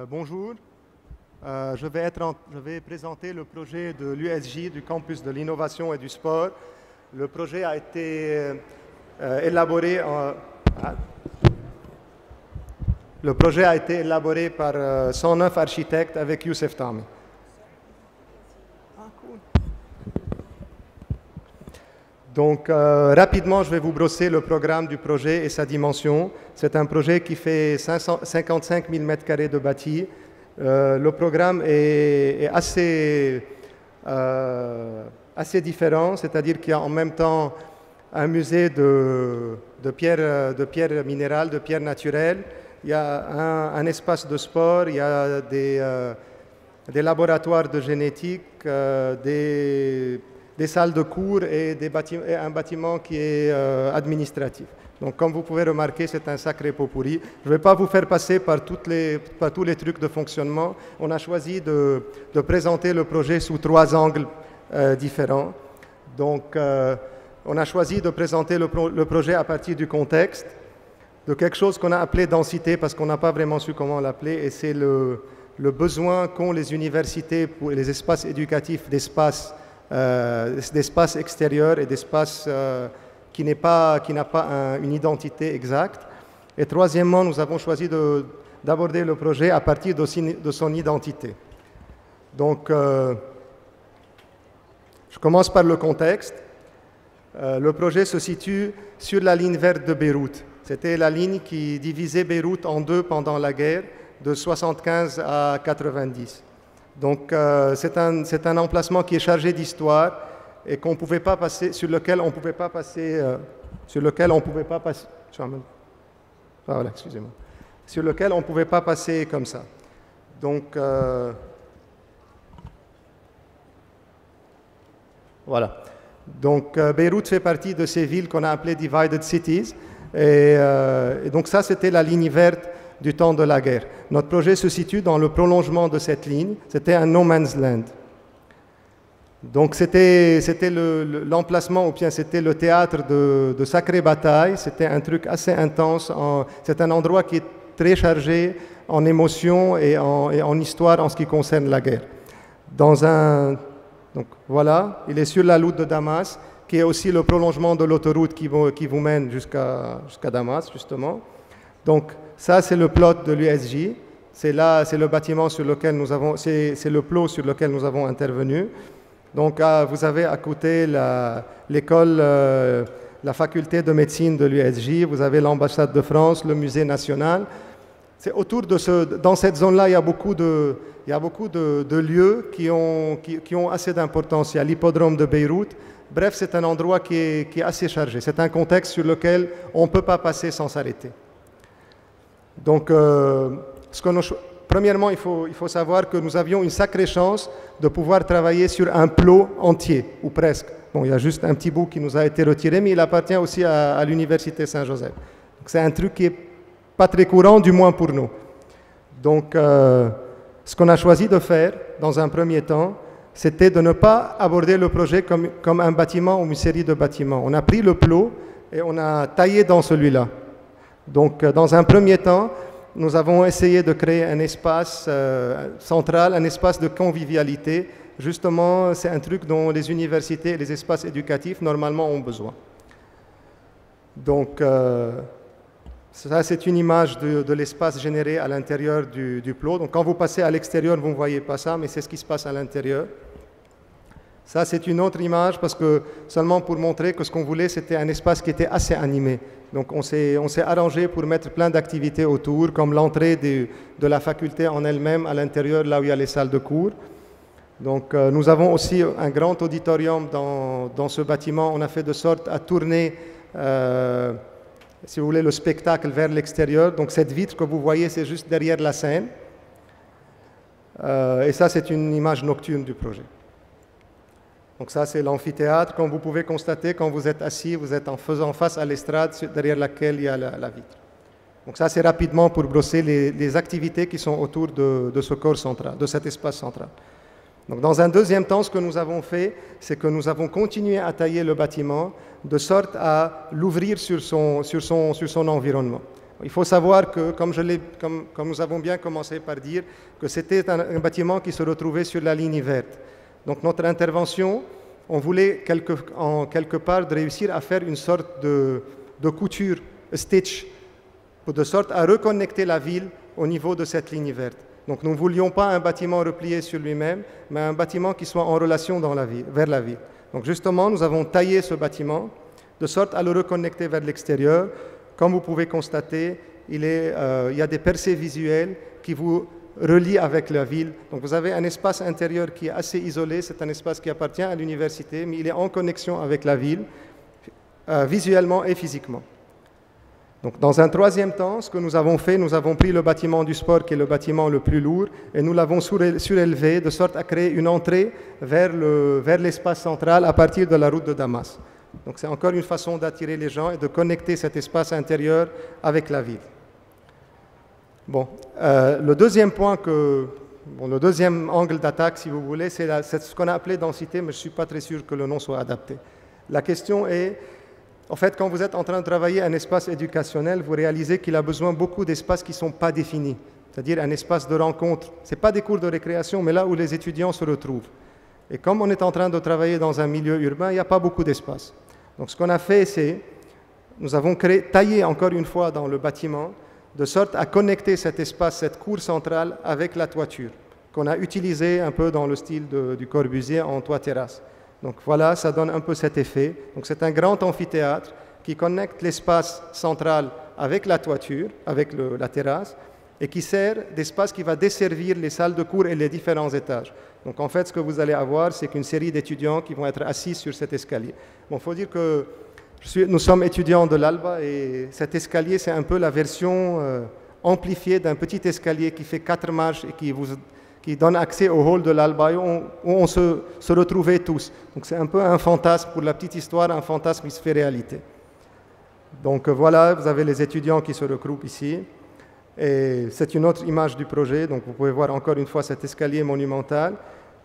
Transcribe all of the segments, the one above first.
Bonjour, je vais présenter le projet de l'USJ, du campus de l'innovation et du sport. Le projet a été élaboré par 109 architectes avec Youssef Tami. Donc, rapidement, je vais vous brosser le programme du projet et sa dimension. C'est un projet qui fait 55 000 m² de bâti. Le programme est assez différent, c'est-à-dire qu'il y a en même temps un musée de pierres minérales, de pierres naturelles. Il y a un espace de sport, il y a des laboratoires de génétique, des salles de cours et un bâtiment qui est administratif. Donc, comme vous pouvez remarquer, c'est un sacré pot pourri. Je ne vais pas vous faire passer par tous les trucs de fonctionnement. On a choisi de présenter le projet sous 3 angles différents. Donc, on a choisi de présenter le projet à partir du contexte, de quelque chose qu'on a appelé densité, parce qu'on n'a pas vraiment su comment l'appeler, et c'est le besoin qu'ont les universités pour les espaces éducatifs d'espace extérieurs et d'espace qui n'a pas une identité exacte. Et troisièmement, nous avons choisi d'aborder le projet à partir de son identité. Donc, je commence par le contexte. Le projet se situe sur la ligne verte de Beyrouth. C'était la ligne qui divisait Beyrouth en deux pendant la guerre, de 1975 à 1990. Donc, c'est un emplacement qui est chargé d'histoire et qu'on pouvait pas passer, sur lequel on ne pouvait pas passer, voilà, excusez-moi, sur lequel on ne pouvait pas passer comme ça. Donc, voilà. Donc, Beyrouth fait partie de ces villes qu'on a appelées Divided Cities. Et donc, ça, c'était la ligne verte du temps de la guerre. Notre projet se situe dans le prolongement de cette ligne. C'était un no man's land. Donc, c'était l'emplacement, ou bien c'était le théâtre de sacrées batailles. C'était un truc assez intense. C'est un endroit qui est très chargé en émotions et en histoire en ce qui concerne la guerre. Donc, voilà, il est sur la route de Damas, qui est aussi le prolongement de l'autoroute qui vous mène jusqu'à Damas, justement. Donc, ça, c'est le plot de l'USJ. C'est le bâtiment sur lequel c'est le plot sur lequel nous avons intervenu. Donc, vous avez à côté l'école, la faculté de médecine de l'USJ, vous avez l'ambassade de France, le musée national. C'est autour dans cette zone-là, il y a beaucoup de lieux qui ont assez d'importance. Il y a l'hippodrome de Beyrouth. Bref, c'est un endroit qui est assez chargé. C'est un contexte sur lequel on ne peut pas passer sans s'arrêter. Donc, premièrement, il faut savoir que nous avions une sacrée chance de pouvoir travailler sur un plot entier, ou presque. Bon, il y a juste un petit bout qui nous a été retiré, mais il appartient aussi à l'Université Saint-Joseph. C'est un truc qui n'est pas très courant, du moins pour nous. Donc, ce qu'on a choisi de faire, dans un premier temps, c'était de ne pas aborder le projet comme un bâtiment ou une série de bâtiments. On a pris le plot et on a taillé dans celui-là. Donc, dans un premier temps, nous avons essayé de créer un espace central, un espace de convivialité. Justement, c'est un truc dont les universités et les espaces éducatifs, normalement, ont besoin. Donc, ça, c'est une image de l'espace généré à l'intérieur du plot. Donc, quand vous passez à l'extérieur, vous ne voyez pas ça, mais c'est ce qui se passe à l'intérieur. Ça, c'est une autre image parce que seulement pour montrer que ce qu'on voulait, c'était un espace qui était assez animé. Donc, on s'est arrangé pour mettre plein d'activités autour, comme l'entrée de la faculté en elle-même à l'intérieur, là où il y a les salles de cours. Donc, nous avons aussi un grand auditorium dans ce bâtiment. On a fait de sorte à tourner, si vous voulez, le spectacle vers l'extérieur. Donc, cette vitre que vous voyez, c'est juste derrière la scène. Et ça, c'est une image nocturne du projet. Donc ça, c'est l'amphithéâtre. Comme vous pouvez constater, quand vous êtes assis, vous êtes en faisant face à l'estrade derrière laquelle il y a la vitre. Donc ça, c'est rapidement pour brosser les activités qui sont autour de ce corps central, de cet espace central. Donc dans un deuxième temps, ce que nous avons fait, c'est que nous avons continué à tailler le bâtiment de sorte à l'ouvrir sur son environnement. Il faut savoir que, comme nous avons bien commencé par dire, que c'était un bâtiment qui se retrouvait sur la ligne verte. Donc notre intervention, on voulait en quelque part de réussir à faire une sorte de couture, stitch, de sorte à reconnecter la ville au niveau de cette ligne verte. Donc nous ne voulions pas un bâtiment replié sur lui-même, mais un bâtiment qui soit en relation vers la ville. Donc justement, nous avons taillé ce bâtiment de sorte à le reconnecter vers l'extérieur. Comme vous pouvez constater, il y a des percées visuelles qui vous relient avec la ville. Donc vous avez un espace intérieur qui est assez isolé, c'est un espace qui appartient à l'université, mais il est en connexion avec la ville, visuellement et physiquement. Donc, dans un troisième temps, ce que nous avons fait, nous avons pris le bâtiment du sport, qui est le bâtiment le plus lourd, et nous l'avons surélevé de sorte à créer une entrée vers l'espace central à partir de la route de Damas. Donc, c'est encore une façon d'attirer les gens et de connecter cet espace intérieur avec la ville. Bon, le deuxième point le deuxième angle d'attaque, si vous voulez, c'est ce qu'on a appelé densité, mais je ne suis pas très sûr que le nom soit adapté. La question est, en fait, quand vous êtes en train de travailler un espace éducationnel, vous réalisez qu'il a besoin beaucoup d'espaces qui ne sont pas définis, c'est-à-dire un espace de rencontre. Ce n'est pas des cours de récréation, mais là où les étudiants se retrouvent. Et comme on est en train de travailler dans un milieu urbain, il n'y a pas beaucoup d'espace. Donc ce qu'on a fait, c'est, nous avons taillé encore une fois dans le bâtiment, de sorte à connecter cet espace, cette cour centrale, avec la toiture, qu'on a utilisé un peu dans le style du Corbusier en toit-terrasse. Donc voilà, ça donne un peu cet effet. Donc c'est un grand amphithéâtre qui connecte l'espace central avec la toiture, avec la terrasse, et qui sert d'espace qui va desservir les salles de cours et les différents étages. Donc en fait, ce que vous allez avoir, c'est qu'une série d'étudiants qui vont être assis sur cet escalier. Bon, il faut dire que nous sommes étudiants de l'Alba et cet escalier, c'est un peu la version amplifiée d'un petit escalier qui fait 4 marches et qui donne accès au hall de l'Alba où on se retrouvait tous. Donc c'est un peu un fantasme, pour la petite histoire, un fantasme qui se fait réalité. Donc voilà, vous avez les étudiants qui se regroupent ici. Et c'est une autre image du projet. Donc vous pouvez voir encore une fois cet escalier monumental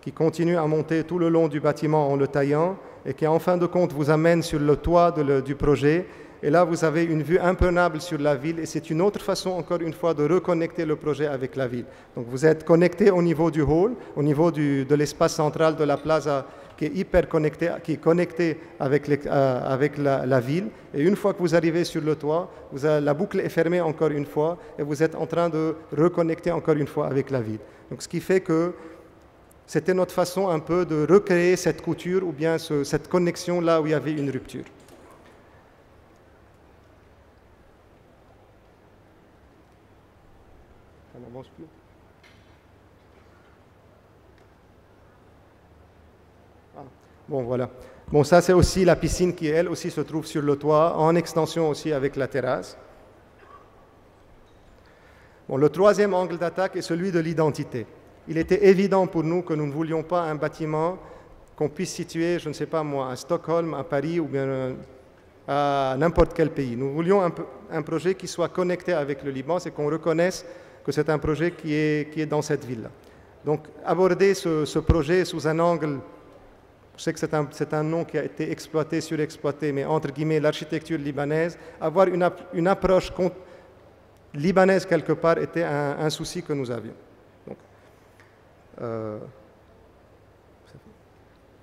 qui continue à monter tout le long du bâtiment en le taillant et qui en fin de compte vous amène sur le toit du projet. Et là, vous avez une vue imprenable sur la ville et c'est une autre façon, encore une fois, de reconnecter le projet avec la ville. Donc vous êtes connecté au niveau du hall, au niveau de l'espace central de la plaza qui est hyper connecté, qui est connecté avec la ville. Et une fois que vous arrivez sur le toit, la boucle est fermée encore une fois et vous êtes en train de reconnecter encore une fois avec la ville. Donc ce qui fait que c'était notre façon un peu de recréer cette couture ou bien cette connexion là où il y avait une rupture. Ça n'avance plus. Ah. Bon, voilà. Bon, ça, c'est aussi la piscine qui, elle aussi, se trouve sur le toit, en extension aussi avec la terrasse. Bon, le troisième angle d'attaque est celui de l'identité. Il était évident pour nous que nous ne voulions pas un bâtiment qu'on puisse situer, je ne sais pas moi, à Stockholm, à Paris ou bien à n'importe quel pays. Nous voulions un projet qui soit connecté avec le Liban, c'est qu'on reconnaisse que c'est un projet qui est dans cette ville-là. Donc, aborder ce projet sous un angle, je sais que c'est un nom qui a été exploité, surexploité, mais entre guillemets, l'architecture libanaise, avoir une approche libanaise quelque part était un souci que nous avions.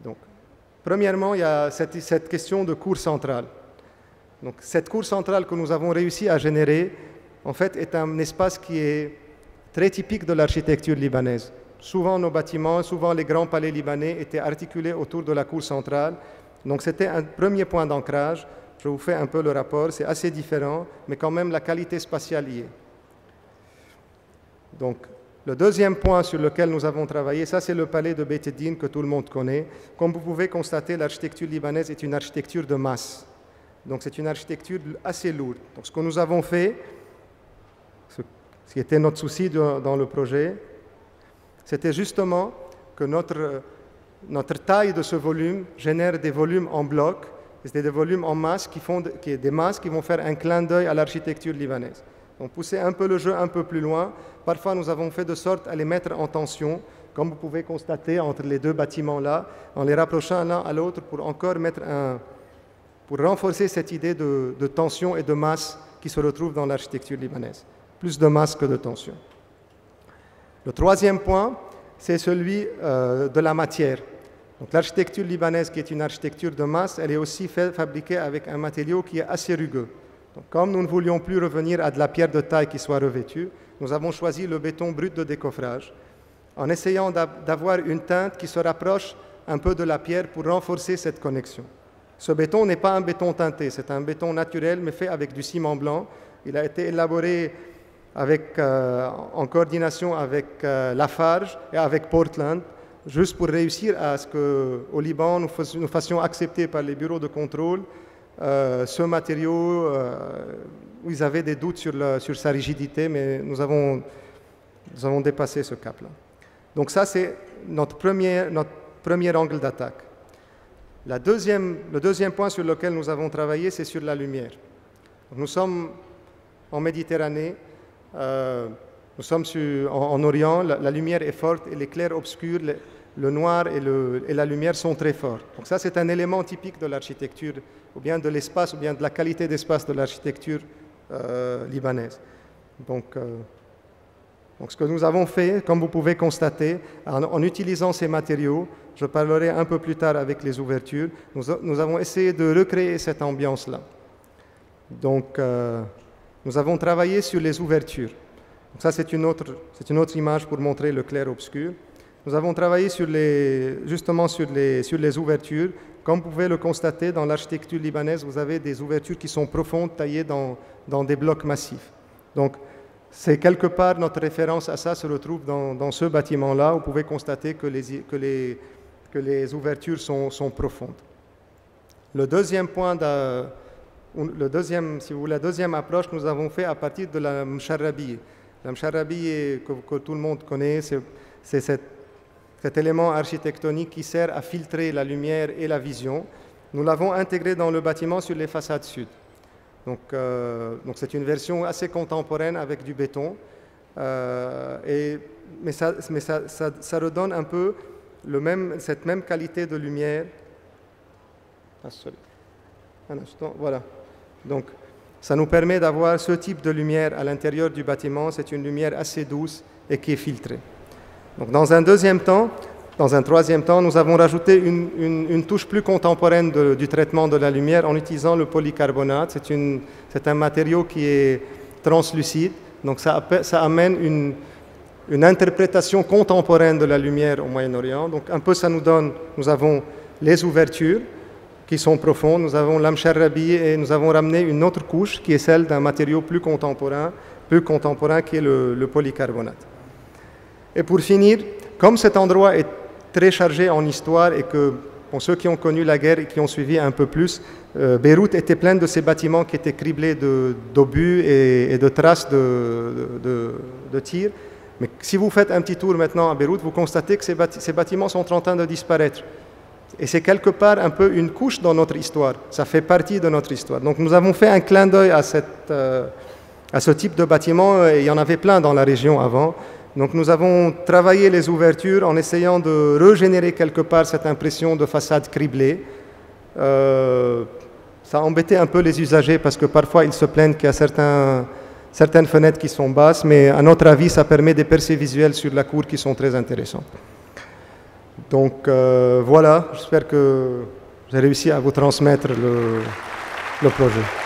Donc, premièrement, il y a cette question de cour centrale. Donc, cette cour centrale que nous avons réussi à générer, en fait, est un espace qui est très typique de l'architecture libanaise. Souvent, nos bâtiments, souvent les grands palais libanais étaient articulés autour de la cour centrale. Donc, c'était un premier point d'ancrage. Je vous fais un peu le rapport. C'est assez différent, mais quand même, la qualité spatiale y est. Donc, le deuxième point sur lequel nous avons travaillé, ça c'est le palais de Beit Eddin que tout le monde connaît. Comme vous pouvez constater, l'architecture libanaise est une architecture de masse. Donc c'est une architecture assez lourde. Donc ce que nous avons fait, ce qui était notre souci dans le projet, c'était justement que notre taille de ce volume génère des volumes en bloc, c'est des volumes en masse qui vont faire un clin d'œil à l'architecture libanaise. On poussait un peu le jeu un peu plus loin. Parfois, nous avons fait de sorte à les mettre en tension, comme vous pouvez constater entre les deux bâtiments-là, en les rapprochant l'un à l'autre pour encore pour renforcer cette idée de tension et de masse qui se retrouve dans l'architecture libanaise. Plus de masse que de tension. Le troisième point, c'est celui de la matière. Donc l'architecture libanaise, qui est une architecture de masse, elle est aussi fabriquée avec un matériau qui est assez rugueux. Donc, comme nous ne voulions plus revenir à de la pierre de taille qui soit revêtue, nous avons choisi le béton brut de décoffrage, en essayant d'avoir une teinte qui se rapproche un peu de la pierre pour renforcer cette connexion. Ce béton n'est pas un béton teinté, c'est un béton naturel, mais fait avec du ciment blanc. Il a été élaboré en coordination avec Lafarge et avec Portland, juste pour réussir à ce qu'au Liban, nous fassions accepter par les bureaux de contrôle ce matériau où ils avaient des doutes sur sa rigidité, mais nous avons dépassé ce cap-là. Donc ça, c'est notre premier angle d'attaque. Le deuxième point sur lequel nous avons travaillé, c'est sur la lumière. Nous sommes en Méditerranée, nous sommes en Orient, la lumière est forte et les clairs-obscurs, le noir et la lumière sont très forts. Donc ça, c'est un élément typique de l'architecture, ou bien de l'espace, ou bien de la qualité d'espace de l'architecture libanaise. Donc, ce que nous avons fait, comme vous pouvez constater, en utilisant ces matériaux, je parlerai un peu plus tard avec les ouvertures, nous avons essayé de recréer cette ambiance-là. Donc, nous avons travaillé sur les ouvertures. Donc ça, c'est une autre image pour montrer le clair-obscur. Nous avons travaillé justement sur les ouvertures. Comme vous pouvez le constater, dans l'architecture libanaise, vous avez des ouvertures qui sont profondes, taillées dans des blocs massifs. Donc, c'est quelque part, notre référence à ça se retrouve dans ce bâtiment-là. Vous pouvez constater que les ouvertures sont profondes. Le deuxième point, la deuxième approche, nous avons fait à partir de la msharrabiye. La msharrabiye que tout le monde connaît, c'est cet élément architectonique qui sert à filtrer la lumière et la vision. Nous l'avons intégré dans le bâtiment sur les façades sud. Donc c'est une version assez contemporaine avec du béton, mais ça redonne un peu cette même qualité de lumière. Un instant, voilà. Donc ça nous permet d'avoir ce type de lumière à l'intérieur du bâtiment. C'est une lumière assez douce et qui est filtrée. Donc dans un troisième temps, nous avons rajouté une touche plus contemporaine du traitement de la lumière en utilisant le polycarbonate. C'est un matériau qui est translucide, donc ça amène une interprétation contemporaine de la lumière au Moyen-Orient. Donc un peu ça nous avons les ouvertures qui sont profondes, nous avons l'amsharrabiye et nous avons ramené une autre couche qui est celle d'un matériau plus contemporain qui est le polycarbonate. Et pour finir, comme cet endroit est très chargé en histoire et que, pour ceux qui ont connu la guerre et qui ont suivi un peu plus, Beyrouth était pleine de ces bâtiments qui étaient criblés d'obus et de traces de tirs. Mais si vous faites un petit tour maintenant à Beyrouth, vous constatez que ces bâtiments sont en train de disparaître. Et c'est quelque part un peu une couche dans notre histoire. Ça fait partie de notre histoire. Donc nous avons fait un clin d'œil à ce type de bâtiment. Et il y en avait plein dans la région avant. Donc nous avons travaillé les ouvertures en essayant de régénérer quelque part cette impression de façade criblée. Ça a embêté un peu les usagers parce que parfois ils se plaignent qu'il y a certaines fenêtres qui sont basses, mais à notre avis, ça permet des percées visuelles sur la cour qui sont très intéressantes. Donc voilà, j'espère que j'ai réussi à vous transmettre le projet.